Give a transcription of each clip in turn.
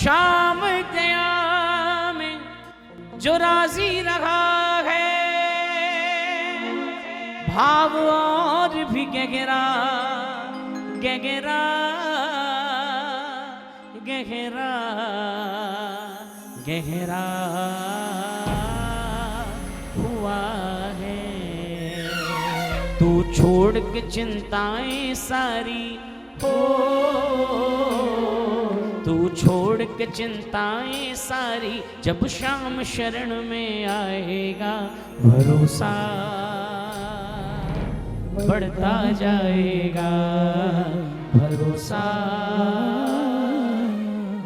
शाम दया में जो राजी रहा है, भाव और भी गहरा गहरा गहरा गहरा हुआ है। तू छोड़ के चिंताएं सारी हो, तू छोड़ के चिंताएं सारी जब शाम शरण में आएगा, भरोसा बढ़ता जाएगा, भरोसा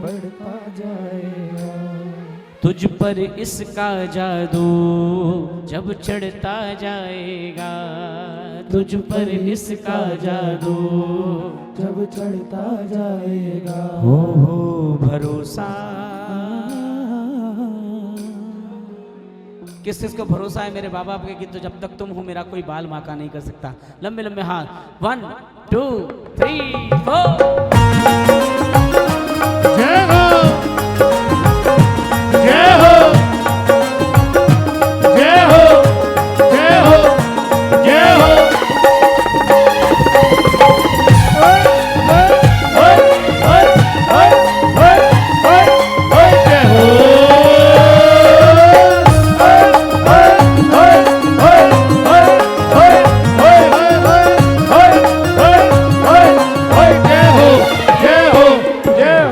बढ़ता जाएगा। तुझ पर इसका जादू जब चढ़ता जाएगा, तुझ पर इसका जादू जब चढ़ता जाएगा, हो भरोसा। किस चीज को भरोसा है मेरे बाबा आपके कि तो जब तक तुम हो मेरा कोई बाल माका नहीं कर सकता। लंबे लंबे हाथ 1 2 3 4। जय हो जय हो जय हो जय हो जय हो।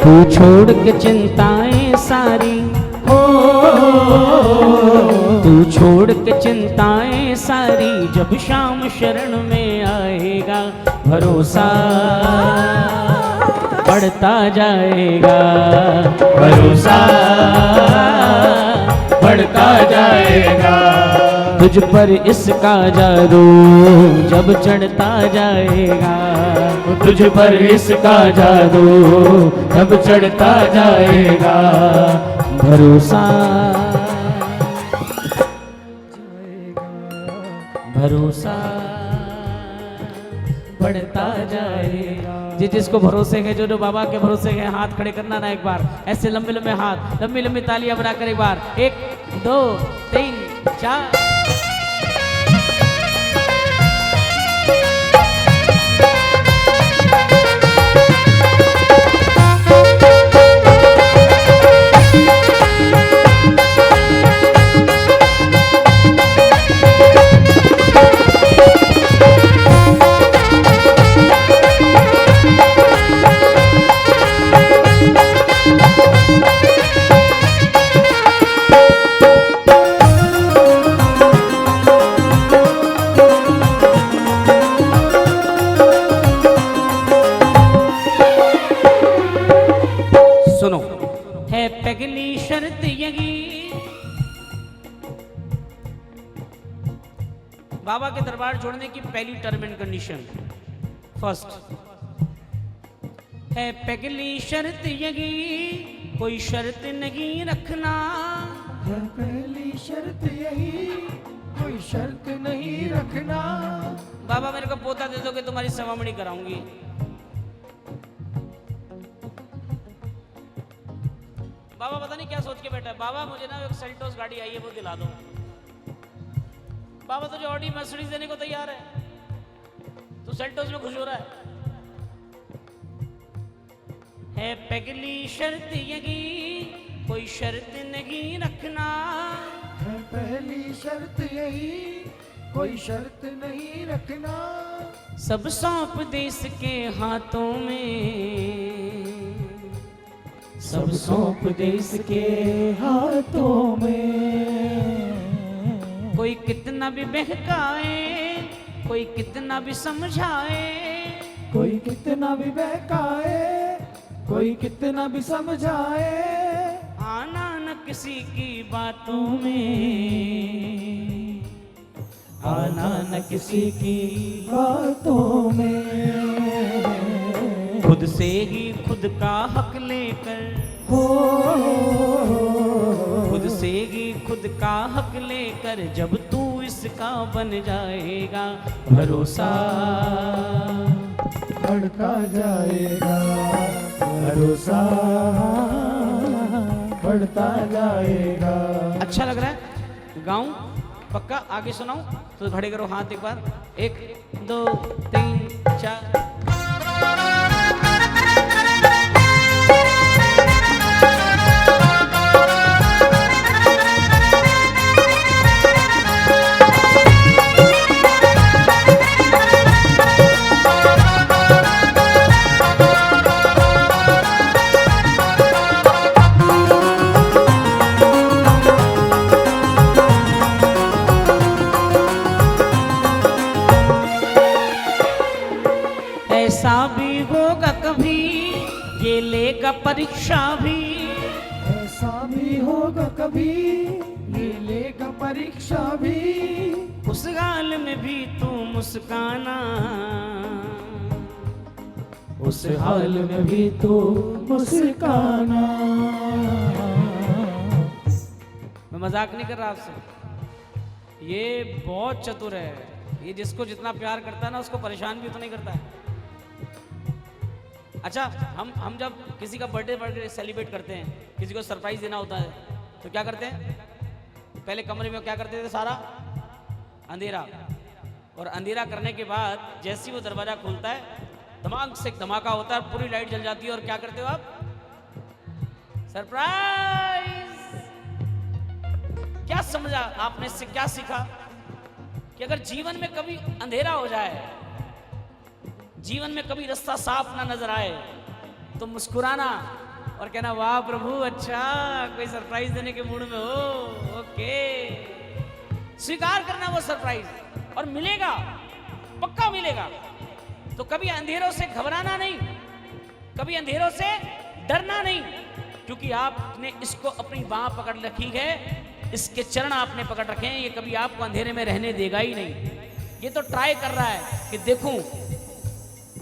तू छोड़ के चिंताएं सारी हो, तू छोड़ के चिंताएं सारी जब शाम शरण में आएगा, भरोसा बढ़ता जाएगा, भरोसा बढ़ता जाएगा। तुझ पर इसका जादू जब चढ़ता जाएगा, तुझ पर इसका जादू जब चढ़ता जाएगा, भरोसा भरोसा बढ़ता जाएगा। जिसको भरोसे है, जो बाबा के भरोसे है, हाथ खड़े करना ना एक बार, ऐसे लंबे लंबे हाथ, लंबी लंबी तालियां बनाकर एक बार 1 2 3 4। पहली शर्त यही, बाबा के दरबार छोड़ने की पहली टर्म एंड कंडीशन, फर्स्ट है पहली शर्त यही, कोई शर्त नहीं रखना। है पहली शर्त यही, कोई शर्त नहीं रखना। बाबा मेरे को पोता दे दो कि तुम्हारी सवामणी कराऊंगी। बाबा पता नहीं क्या सोच के बैठा है। बाबा मुझे ना एक सेल्टोस गाड़ी आई है वो दिला दो। बाबा तुझे ऑडी मर्सिडीज देने को तैयार है, तू सेल्टोस में खुश हो रहा है पहली शर्त यही, कोई शर्त नहीं रखना। है पहली शर्त यही, कोई शर्त नहीं रखना। सब सौंप दे इसके हाथों में, सब सौंप दे इसके हाथों में। कोई कितना भी बहकाए, कोई कितना भी समझाए, कोई कितना भी बहकाए, कोई कितना भी समझाए, आना न किसी की बातों में, आना न किसी की बातों में। खुद से ही खुद का हक लेकर, हो खुद से ही खुद का हक लेकर जब तू इसका बन जाएगा, भरोसा बढ़ता जाएगा, भरोसा बढ़ता जाएगा। अच्छा लग रहा है? गाऊं? पक्का? आगे सुनाऊं? तो खड़े करो हाथ एक बार। 1 2 3 4। ऐसा भी होगा कभी, ये लेगा परीक्षा भी। ऐसा भी होगा कभी, ये लेगा परीक्षा भी। उस हाल में भी तू मुस्काना, उस हाल में भी तू मुस्काना। मैं मजाक नहीं कर रहा आपसे, ये बहुत चतुर है। ये जिसको जितना प्यार करता है ना, उसको परेशान भी तो नहीं करता है। अच्छा, हम जब किसी का बर्थडे सेलिब्रेट करते हैं, किसी को सरप्राइज देना होता है, तो क्या करते हैं? पहले कमरे में क्या करते थे? सारा अंधेरा। और अंधेरा करने के बाद जैसे ही वो दरवाजा खुलता है, धमाक से धमाका होता है, पूरी लाइट जल जाती है। और क्या करते हो आप? सरप्राइज। क्या समझा आपने? इससे क्या सीखा? कि अगर जीवन में कभी अंधेरा हो जाए, जीवन में कभी रास्ता साफ ना नजर आए, तो मुस्कुराना और कहना वाह प्रभु, अच्छा कोई सरप्राइज देने के मूड में हो, ओके। स्वीकार करना वो सरप्राइज, और मिलेगा, पक्का मिलेगा। तो कभी अंधेरों से घबराना नहीं, कभी अंधेरों से डरना नहीं, क्योंकि आपने इसको अपनी बाह पकड़ रखी है, इसके चरण आपने पकड़ रखे हैं। ये कभी आपको अंधेरे में रहने देगा ही नहीं। ये तो ट्राई कर रहा है कि देखूं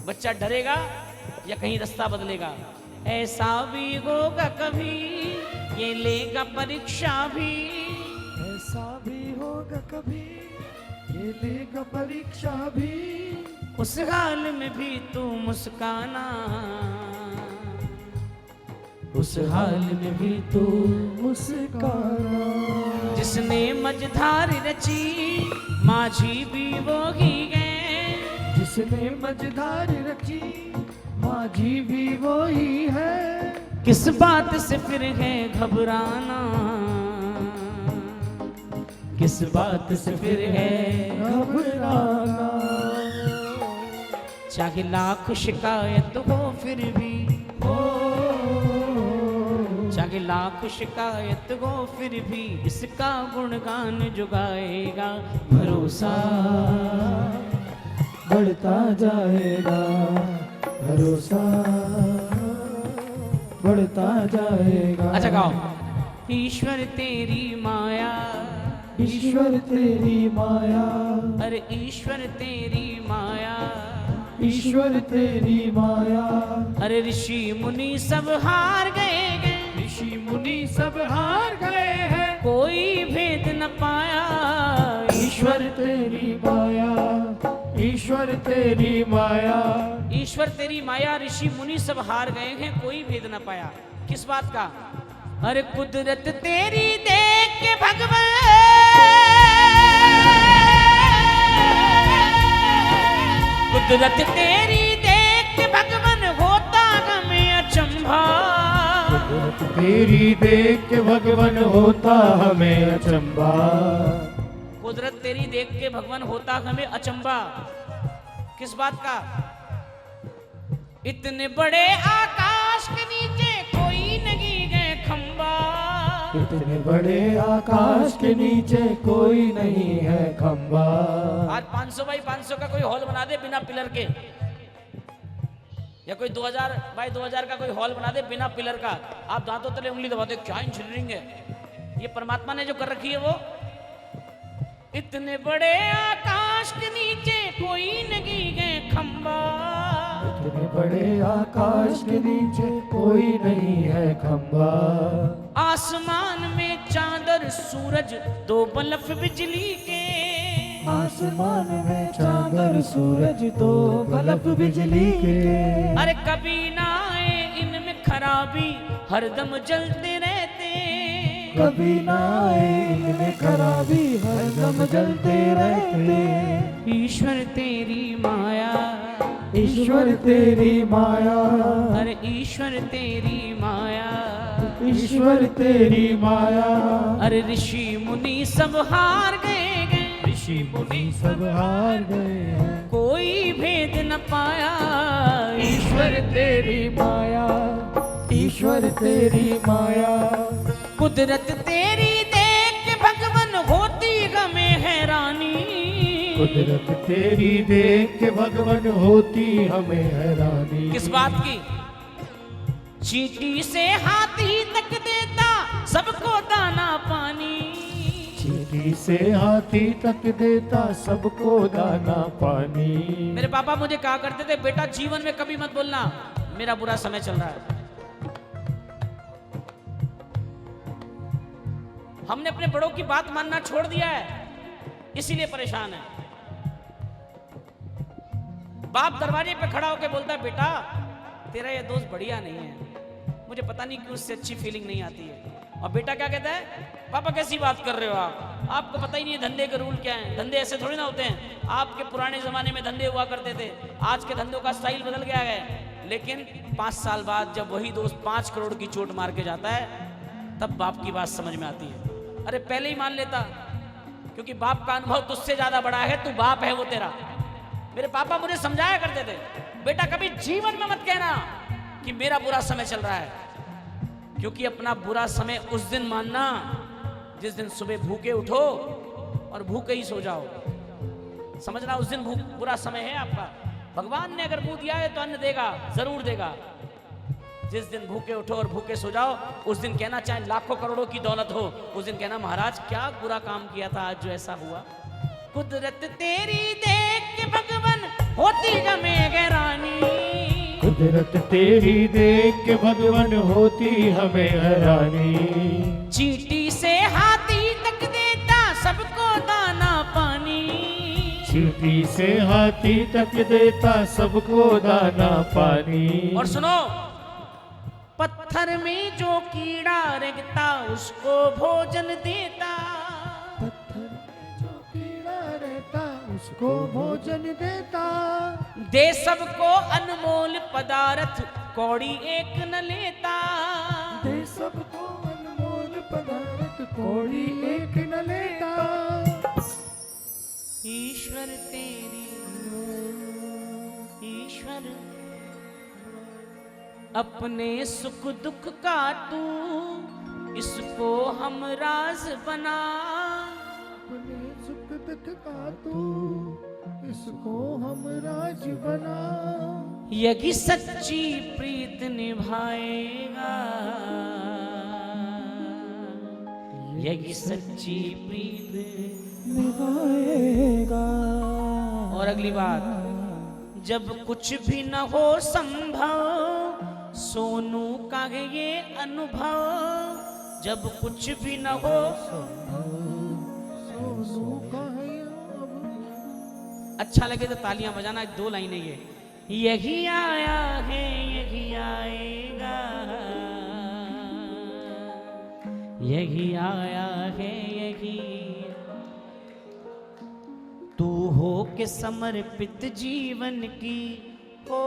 बच्चा डरेगा या कहीं रास्ता बदलेगा। ऐसा भी होगा कभी, ये लेगा परीक्षा भी। ऐसा भी होगा कभी, ये लेगा परीक्षा भी। उस हाल में भी तू मुस्काना, उस हाल में भी तू मुस्काना। जिसने मझधार रची, माझी भी वो ही है। जिसने मझधार रची, माझी भी वो ही है। किस बात से फिर है घबराना, किस बात से फिर है घबराना। चाहे लाख शिकायत हो फिर भी, चाहे लाख शिकायत हो फिर भी, इसका गुणगान जो गाएगा, भरोसा बढ़ता जाएगा। भरोसा बढ़ता जाएगा। अच्छा गाओ। ईश्वर तेरी माया, ईश्वर तेरी माया। अरे ईश्वर तेरी माया, ईश्वर तेरी माया। अरे ऋषि मुनि सब हार गए हैं, ऋषि मुनि सब हार गए हैं, कोई भेद न पाया। ईश्वर तेरी माया, ईश्वर तेरी माया। ईश्वर तेरी माया, ऋषि मुनि सब हार गए हैं, कोई भेद न पाया। किस बात का? अरे कुदरत तेरी देख के भगवान, कुदरत तेरी देख के भगवान, होता हमें अचंभा। कुदरत तेरी देख के भगवान, होता हमें अचंभा। कुदरत तेरी देख के भगवान, होता हमें अचंभा। किस बात का? इतने बड़े आकाश के नीचे कोई नहीं है खंबा। इतने बड़े आकाश के नीचे कोई नहीं है खंबा। आज 500 बाई 500 का कोई हॉल बना दे बिना पिलर के, या कोई 2000 बाई 2000 का कोई हॉल बना दे बिना पिलर का, आप दांतों तले उंगली दबाते, क्या इंजीनियरिंग है। ये परमात्मा ने जो कर रखी है वो। इतने बड़े आकाश के नीचे कोई नहीं है खंबा। इतने बड़े आकाश के नीचे कोई नहीं है खंबा। आसमान में चांदर सूरज, दो बल्ब बिजली के। आसमान में चांदर सूरज, दो बल्ब बिजली के। अरे कभी ना आए इनमें खराबी, हरदम जलते रहते। कभी ना आए, इनमें खराबी हरदम जलते रहते। ईश्वर तेरी माया, ईश्वर तेरी माया, अरे ईश्वर तेरी माया, ईश्वर तेरी माया। अरे ऋषि मुनि सब हार गए, ऋषि मुनि सब हार गए हैं, कोई भेद न पाया। ईश्वर तेरी माया, ईश्वर तेरी माया। कुदरत तेरी देख के भगवन होती गमे हैरानी। कुदरत तेरी देख के भगवन होती हमें हैरानी। किस बात की? चींटी से हाथी तक देता सबको दाना पानी। चींटी से हाथी तक देता सबको दाना पानी। मेरे पापा मुझे कहा करते थे, बेटा जीवन में कभी मत बोलना मेरा बुरा समय चल रहा है। हमने अपने बड़ों की बात मानना छोड़ दिया है, इसीलिए परेशान है। बाप दरवाजे पे खड़ा होकर बोलता है, बेटा तेरा ये दोस्त बढ़िया नहीं है, मुझे पता नहीं क्यों उससे अच्छी फीलिंग नहीं आती है। और बेटा क्या कहता है, पापा कैसी बात कर रहे हो आप, आपको पता ही नहीं है धंधे के रूल क्या हैं, धंधे ऐसे थोड़ी ना होते हैं। आपके पुराने जमाने में धंधे हुआ करते थे, आज के धंधों का स्टाइल बदल गया है। लेकिन 5 साल बाद जब वही दोस्त 5 करोड़ की चोट मार के जाता है, तब बाप की बात समझ में आती है। अरे पहले ही मान लेता, क्योंकि बाप का अनुभव तुझसे ज्यादा बड़ा है, तू बाप है वो तेरा। मेरे पापा मुझे समझाया करते थे, बेटा कभी जीवन में मत कहना कि मेरा बुरा समय चल रहा है, क्योंकि अपना बुरा समय उस दिन मानना जिस दिन सुबह भूखे उठो और भूखे ही सो जाओ। समझना उस दिन बुरा समय है आपका। भगवान ने अगर मुंह दिया है तो अन्न देगा, जरूर देगा। जिस दिन भूखे उठो और भूखे सो जाओ, उस दिन कहना, चाहे लाखों करोड़ों की दौलत हो, उस दिन कहना, महाराज क्या बुरा काम किया था आज जो ऐसा हुआ। कुदरत तेरी देख के भगवन होती गमे हैरानी। कुदरत तेरी देख के भगवन होती हमें हैरानी। चींटी से हाथी तक देता सबको दाना पानी। चींटी से हाथी तक देता सबको दाना पानी। और सुनो, पत्थर में जो कीड़ा रेंगता उसको भोजन देता। पत्थर में जो कीड़ा रहता उसको भोजन देता। दे सबको अनमोल पदार्थ कौड़ी एक न लेता। दे सबको अनमोल पदार्थ कौड़ी एक न लेता। ईश्वर तेरी, ईश्वर अपने सुख दुख का तू इसको हम राज बना। अपने सुख दुख का तू इसको हम राज बना। यही सच्ची प्रीत निभाएगा, यही सच्ची प्रीत निभाएगा। और अगली बात, जब कुछ भी न हो संभव सोनू का है ये अनुभव। जब कुछ भी न हो सोनू का है ये अनुभव। अच्छा लगे तो तालियां बजाना। 2 लाइनें ये, यही आया है यही आएगा, यही आया है यही। तू हो के समर्पित जीवन की हो,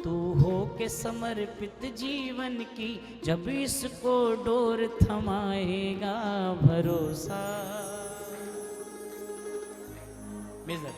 तू हो के समर्पित जीवन की, जब इसको डोर थमाएगा भरोसा। बेहतर